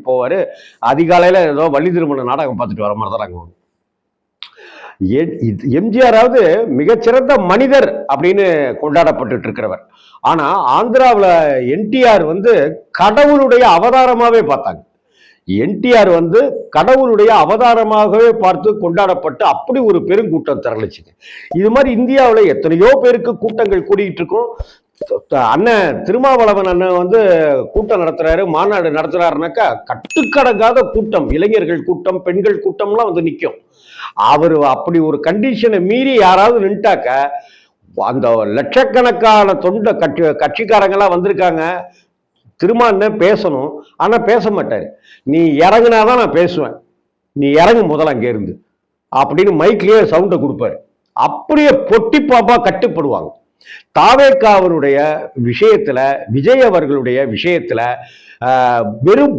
போவார். அதிகாலையில் ஏதோ வள்ளி திருமண நாடகம் பார்த்துட்டு வர மாதிரி தான் நாங்கள் வரும். எம்ஜிஆராவது மிகச்சிறந்த மனிதர் அப்படின்னு கொண்டாடப்பட்டு இருக்கிறவர். ஆனா ஆந்திராவில் என்டிஆர் கடவுளுடைய அவதாரமாவே பார்த்தாங்க. என்டிஆர் கடவுளுடைய அவதாரமாகவே பார்த்து கொண்டாடப்பட்டு அப்படி ஒரு பெருங்கூட்டம் திரளுச்சுங்க. இது மாதிரி இந்தியாவில் எத்தனையோ பேருக்கு கூட்டங்கள் கூடிட்டு இருக்கும். அண்ணன் திருமாவளவன் அண்ணன் கூட்டம் நடத்துறாரு, மாநாடு நடத்துறாருனாக்கா கட்டுக்கடங்காத கூட்டம், இளைஞர்கள் கூட்டம், பெண்கள் கூட்டம்லாம் நிற்கும். அவர் அப்படி ஒரு கண்டிஷனை மீறி யாராவது நின்ட்டாக்க அந்த லட்சக்கணக்கான தொண்ட கட்சிக்காரங்கெல்லாம் வந்திருக்காங்க. திரும்ப பேசணும், ஆனா பேச மாட்டாரு. நீ இறங்குனாதான் நான் பேசுவேன், நீ இறங்கு முதல்ல அங்கே இருந்து அப்படின்னு மைக்லயே சவுண்டை கொடுப்பாரு. அப்படியே பொட்டி பாப்பா கட்டுப்படுவாங்க. தாவேக்காவனுடைய விஷயத்துல, விஜய் அவர்களுடைய விஷயத்துல வெறும்